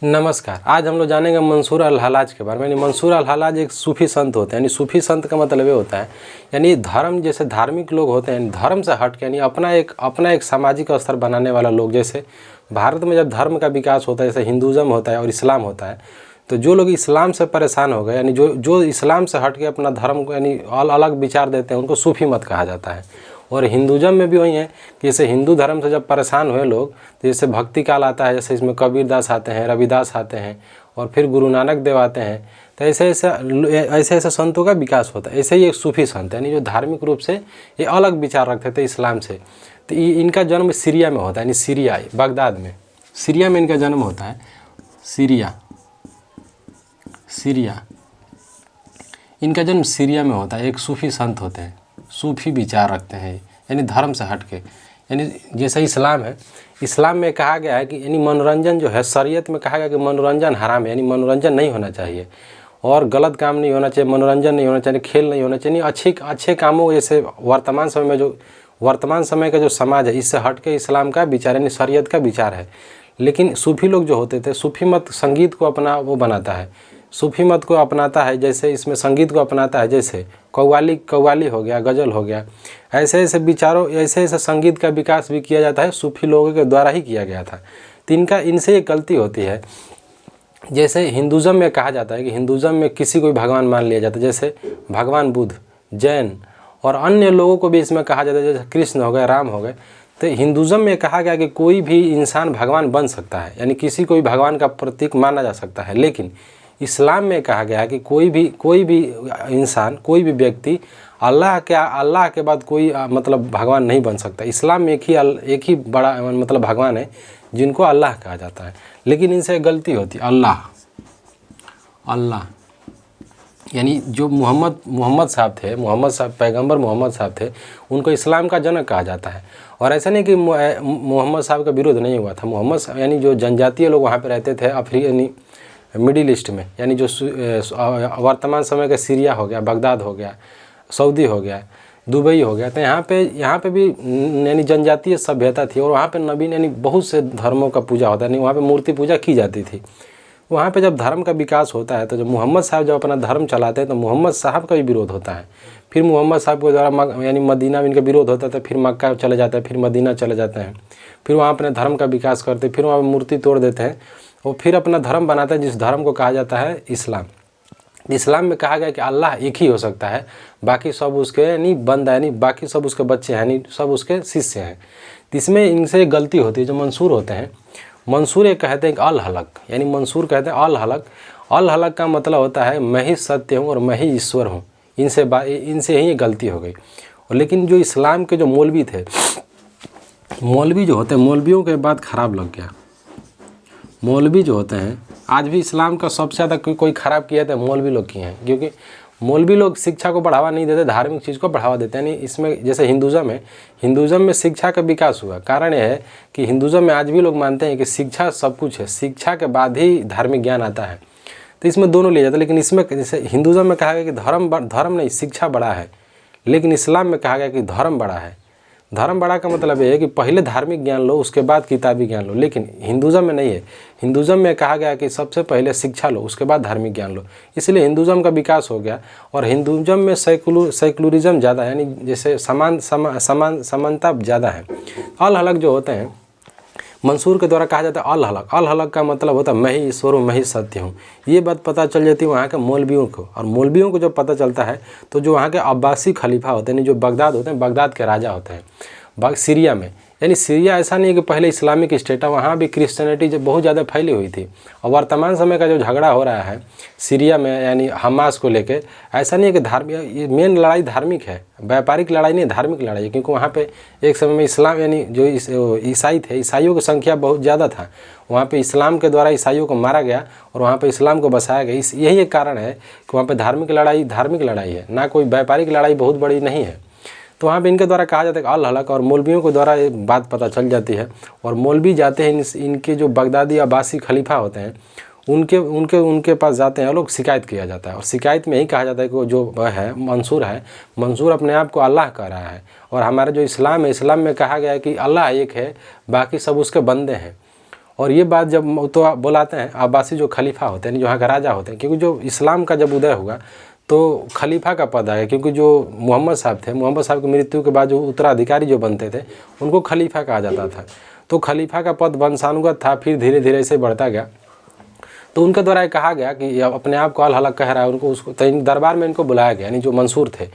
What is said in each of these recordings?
नमस्कार। आज हम लोग जानेंगे मंसूर अल हलाज के बारे में। यानी मंसूर अल हलाज एक सूफ़ी संत होते हैं। यानी सूफ़ी संत का मतलब ये होता है यानी धर्म, जैसे धार्मिक लोग होते हैं धर्म से हट के यानी अपना एक सामाजिक स्तर बनाने वाला लोग। जैसे भारत में जब धर्म का विकास होता है, जैसे हिंदुज़म होता है और इस्लाम होता है, तो जो लोग इस्लाम से परेशान हो गए यानी जो इस्लाम से हट के अपना धर्म को यानी अलग विचार देते हैं, उनको सूफ़ी मत कहा जाता है। और हिंदुज़म में भी वही है कि जैसे हिंदू धर्म से जब परेशान हुए लोग, तो जैसे भक्ति काल आता है, जैसे इसमें कबीरदास आते हैं, रविदास आते हैं और फिर गुरु नानक देव आते हैं। तो ऐसे संतों का विकास होता है। ऐसे ही एक सूफ़ी संत यानी जो धार्मिक रूप से ये अलग विचार रखते थे इस्लाम से। तो इनका जन्म सीरिया में होता है, यानी सीरिया बगदाद में, सीरिया में इनका जन्म होता है। सीरिया इनका जन्म सीरिया में होता है। एक सूफ़ी संत होते हैं, सूफ़ी विचार रखते हैं यानी धर्म से हट के। यानी जैसे इस्लाम है, इस्लाम में कहा गया है कि यानी मनोरंजन जो है, शरीयत में कहा गया कि मनोरंजन हराम है, यानी मनोरंजन नहीं होना चाहिए और गलत काम नहीं होना चाहिए, मनोरंजन नहीं होना चाहिए, खेल नहीं होना चाहिए। अच्छे कामों, जैसे वर्तमान समय का जो समाज है, इससे हट के इस्लाम का विचार यानी शरीयत का विचार है। लेकिन सूफ़ी लोग जो होते थे, सूफ़ी मत संगीत को अपना वो बनाता है, सूफ़ी मत को अपनाता है। जैसे इसमें संगीत को अपनाता है, जैसे कव्वाली हो गया, गज़ल हो गया, ऐसे ऐसे संगीत का विकास भी किया जाता है, सूफ़ी लोगों के द्वारा ही किया गया था। तो इनसे एक गलती होती है। जैसे हिंदुज़म में कहा जाता है कि हिंदुज़म में किसी को भी भगवान मान लिया जाता है, जैसे भगवान बुद्ध, जैन और अन्य लोगों को भी इसमें कहा जाता है, जैसे कृष्ण हो गए, राम हो गए। तो हिंदुज़म में कहा गया कि कोई भी इंसान भगवान बन सकता है, यानी किसी को भी भगवान का प्रतीक माना जा सकता है। लेकिन इस्लाम में कहा गया है कि कोई भी इंसान, कोई भी व्यक्ति अल्लाह के बाद कोई मतलब भगवान नहीं बन सकता। इस्लाम में एक ही बड़ा मतलब भगवान है जिनको अल्लाह कहा जाता है। लेकिन इनसे गलती होती है। अल्लाह यानी जो मोहम्मद साहब थे, पैगंबर मोहम्मद साहब थे, उनको इस्लाम का जनक कहा जाता है। और ऐसा नहीं कि मोहम्मद साहब का विरोध नहीं हुआ था। मोहम्मद यानी जो जनजातीय लोग वहाँ पे रहते थे, यानी मिडिल ईस्ट में, यानी जो वर्तमान समय का सीरिया हो गया, बगदाद हो गया, सऊदी हो गया, दुबई हो गया, तो यहाँ पे भी यानी जनजातीय सभ्यता थी। और वहाँ पे नबी यानी बहुत से धर्मों का पूजा होता है, नहीं वहाँ पे मूर्ति पूजा की जाती थी। वहाँ पे जब धर्म का विकास होता है, तो जब मोहम्मद साहब जब अपना धर्म चलाते हैं, तो मोहम्मद साहब का भी विरोध होता है। फिर मोहम्मद साहब के द्वारा यानी मदीना में इनका विरोध होता है, फिर मक्का चले जाते हैं, फिर मदीना चले जाते हैं, फिर वहाँ अपने धर्म का विकास करते, फिर वहाँ मूर्ति तोड़ देते हैं और फिर अपना धर्म बनाते हैं, जिस धर्म को कहा जाता है इस्लाम। इस्लाम में कहा गया कि अल्लाह एक ही हो सकता है, बाकी सब उसके यानी बंदा, यानी बाकी सब उसके बच्चे हैं, यानी सब उसके शिष्य हैं। इसमें इनसे गलती होती है। जो मंसूर होते हैं, मंसूर ये कहते हैं कि अल हलक, यानी मंसूर कहते हैं अल हलक। अल हलक का मतलब होता है मैं ही सत्य हूँ और मैं ही ईश्वर हूँ। इनसे ही गलती हो गई। और लेकिन जो इस्लाम के जो मौलवी थे, मौलवी जो होते हैं, मौलवियों के बाद ख़राब लग गया। मौलवी जो होते हैं, आज भी इस्लाम का सबसे ज़्यादा कोई ख़राब किया तो मौलवी लोग किए हैं, क्योंकि मौलवी लोग शिक्षा को बढ़ावा नहीं देते, धार्मिक चीज़ को बढ़ावा देते हैं। यानी इसमें जैसे हिंदुज़म है, हिंदुज़म में शिक्षा का विकास हुआ। कारण यह है कि हिंदुज़म में आज भी लोग मानते हैं कि शिक्षा सब कुछ है, शिक्षा के बाद ही धार्मिक ज्ञान आता है। तो इसमें दोनों लिया जाता है। लेकिन इसमें जैसे हिंदुज़म में कहा गया कि धर्म नहीं, शिक्षा बड़ा है। लेकिन इस्लाम में कहा गया कि धर्म बड़ा है। धर्म बड़ा का मतलब ये है कि पहले धार्मिक ज्ञान लो, उसके बाद किताबी ज्ञान लो। लेकिन हिंदुज़म में नहीं है। हिंदुज़म में कहा गया कि सबसे पहले शिक्षा लो, उसके बाद धार्मिक ज्ञान लो। इसलिए हिंदुज़म का विकास हो गया। और हिंदुज़म में सेकुलरिज्म ज़्यादा है, यानी जैसे समानता ज़्यादा है। अल हलक जो होते हैं, मंसूर के द्वारा कहा जाता है अल हलक। अल हलक का मतलब होता है मैं ही ईश्वर हूँ, मैं ही सत्य हूँ। ये बात पता चल जाती है वहाँ के मौलवियों को। और मौलवियों को जब पता चलता है, तो जो वहाँ के अब्बासी खलीफा होते हैं, यानी जो बगदाद होते हैं, बगदाद के राजा होते हैं सीरिया में। यानी सीरिया ऐसा नहीं है कि पहले इस्लामिक स्टेट है, वहाँ भी क्रिश्चियनिटी जब बहुत ज़्यादा फैली हुई थी। और वर्तमान समय का जो झगड़ा हो रहा है सीरिया में, यानी हमास को लेके, ऐसा नहीं है कि धार्मिक, ये मेन लड़ाई धार्मिक है, व्यापारिक लड़ाई नहीं, धार्मिक लड़ाई है। क्योंकि वहाँ पे एक समय में इस्लाम यानी जो ईसाई थे, ईसाइयों की संख्या बहुत ज़्यादा था। वहाँ पे इस्लाम के द्वारा ईसाइयों को मारा गया और वहाँ पे इस्लाम को बसाया गया। यही एक कारण है कि वहाँ पे धार्मिक लड़ाई है, ना कोई व्यापारिक लड़ाई बहुत बड़ी नहीं है। तो वहाँ पे इनके द्वारा कहा जाता है कि अल हलक, और मौलवियों के द्वारा ये बात पता चल जाती है। और मौलवी जाते हैं, इनके जो बगदादी अब्बासी खलीफा होते हैं, उनके पास जाते हैं, लोग शिकायत किया जाता है। और शिकायत में यही कहा जाता है कि जो है मंसूर अपने आप को अल्लाह कह रहा है। और हमारा जो इस्लाम है, इस्लाम में कहा गया है कि अल्लाह एक है, बाकी सब उसके बंदे हैं। और ये बात जब तो आप बुलाते हैं अब्बासी जो खलीफा होते हैं, जो यहाँ का राजा होते हैं, क्योंकि जो इस्लाम का जब उदय हुआ तो खलीफा का पद आया, क्योंकि जो मोहम्मद साहब थे, मोहम्मद साहब की मृत्यु के बाद जो उत्तराधिकारी जो बनते थे उनको खलीफा कहा जाता था। तो खलीफा का पद वंशानुगत था, फिर धीरे धीरे ऐसे बढ़ता गया। तो उनके द्वारा कहा गया कि अपने आप को अल हलक कह रहा है उनको, उसको दरबार में इनको बुलाया गया, यानी जो मंसूर थे,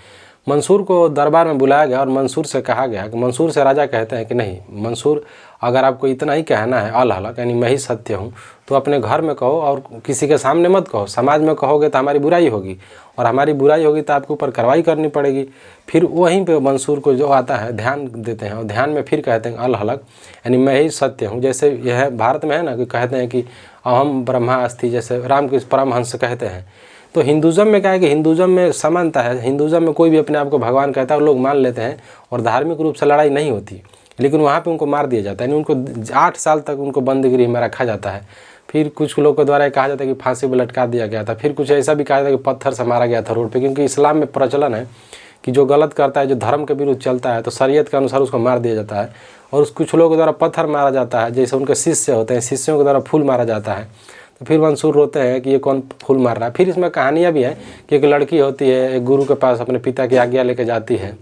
मंसूर को दरबार में बुलाया गया और मंसूर से कहा गया कि मंसूर से राजा कहते हैं कि नहीं मंसूर, अगर आपको इतना ही कहना है अल हलक यानी मैं ही सत्य हूँ, तो अपने घर में कहो और किसी के सामने मत कहो, समाज में कहोगे तो हमारी बुराई होगी, और हमारी बुराई होगी तो आपके ऊपर कार्रवाई करनी पड़ेगी। फिर वहीं पे मंसूर को जो आता है ध्यान देते हैं और ध्यान में फिर कहते हैं अल हलक यानी मैं ही सत्य हूँ। जैसे यह भारत में है ना कि कहते हैं कि अहम ब्रह्मास्ति, जैसे रामकृष्ण परमहंस कहते हैं। तो हिंदुज़म में क्या है कि हिंदुज़म में समानता है, हिंदुज़म में कोई भी अपने आप को भगवान कहता है और लोग मान लेते हैं और धार्मिक रूप से लड़ाई नहीं होती, लेकिन वहाँ पे उनको मार दिया जाता है, यानी उनको 8 साल तक उनको बंदीगृह में रखा जाता है। फिर कुछ लोगों के द्वारा कहा जाता है कि फांसी पर लटका दिया गया था, फिर कुछ ऐसा भी कहा जाता है कि पत्थर से मारा गया था रोड पे, क्योंकि इस्लाम में प्रचलन है कि जो गलत करता है, जो धर्म के विरुद्ध चलता है, तो शरीयत के अनुसार उसको मार दिया जाता है। और उस कुछ लोगों के द्वारा पत्थर मारा जाता है, जैसे उनके शिष्य होते हैं, शिष्यों के द्वारा फूल मारा जाता है। तो फिर मंसूर रोते हैं कि ये कौन फूल मार रहा है। फिर इसमें कहानियाँ भी हैं कि एक लड़की होती है, एक गुरु के पास अपने पिता की आज्ञा लेके जाती है,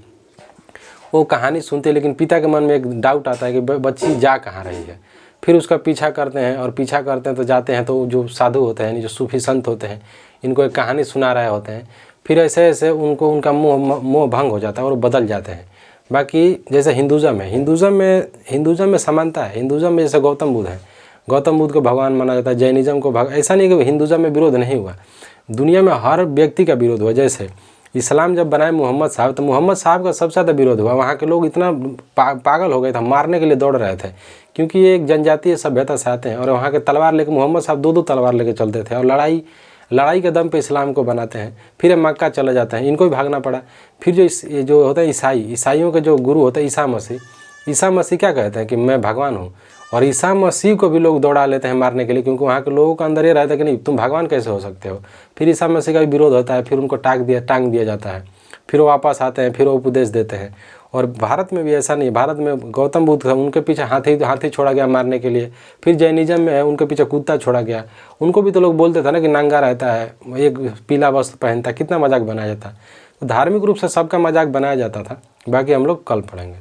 वो कहानी सुनते हैं, लेकिन पिता के मन में एक डाउट आता है कि बच्ची जा कहाँ रही है। फिर उसका पीछा करते हैं और पीछा करते हैं तो जाते हैं तो जो साधु होते हैं, जो सूफी संत होते हैं, इनको एक कहानी सुना रहे होते हैं। फिर ऐसे ऐसे उनको उनका मोह भंग हो जाता है और बदल जाते हैं। बाकी जैसे हिंदुज़म है, हिंदुज़म में समानता है। हिंदुज़म में जैसे गौतम बुद्ध है, गौतम बुद्ध को भगवान माना जाता है। जैनिज़्म को ऐसा नहीं कि हिंदुज़म में विरोध नहीं हुआ, दुनिया में हर व्यक्ति का विरोध हुआ। जैसे इस्लाम जब बनाए मोहम्मद साहब, तो मोहम्मद साहब का सबसे ज़्यादा विरोध हुआ। वहाँ के लोग इतना पागल हो गए थे, मारने के लिए दौड़ रहे थे, क्योंकि ये एक जनजातीय सभ्यता से आते हैं और वहाँ के तलवार लेके मोहम्मद साहब 2-2 तलवार लेके चलते थे और लड़ाई के दम पे इस्लाम को बनाते हैं। फिर मक्का चले जाते हैं, इनको भी भागना पड़ा। फिर जो होता है ईसाइयों के जो गुरु होते हैं ईसा मसीह क्या कहते हैं कि मैं भगवान हूँ, और ईसा मसीह को भी लोग दौड़ा लेते हैं मारने के लिए, क्योंकि वहाँ के लोगों का अंदर ये रहता है कि नहीं तुम भगवान कैसे हो सकते हो। फिर ईसा मसीह का भी विरोध होता है, फिर उनको टांग दिया जाता है, फिर वो वापस आते हैं, फिर वो उपदेश देते हैं। और भारत में भी ऐसा नहीं, भारत में गौतम बुद्ध था, उनके पीछे हाथी छोड़ा गया मारने के लिए। फिर जैनिज़्म में है, उनके पीछे कुत्ता छोड़ा गया, उनको भी तो लोग बोलते थे ना कि नंगा रहता है, एक पीला वस्त्र पहनता, कितना मजाक बनाया जाता। तो धार्मिक रूप से सबका मजाक बनाया जाता था। बाकी हम लोग कल पढ़ेंगे।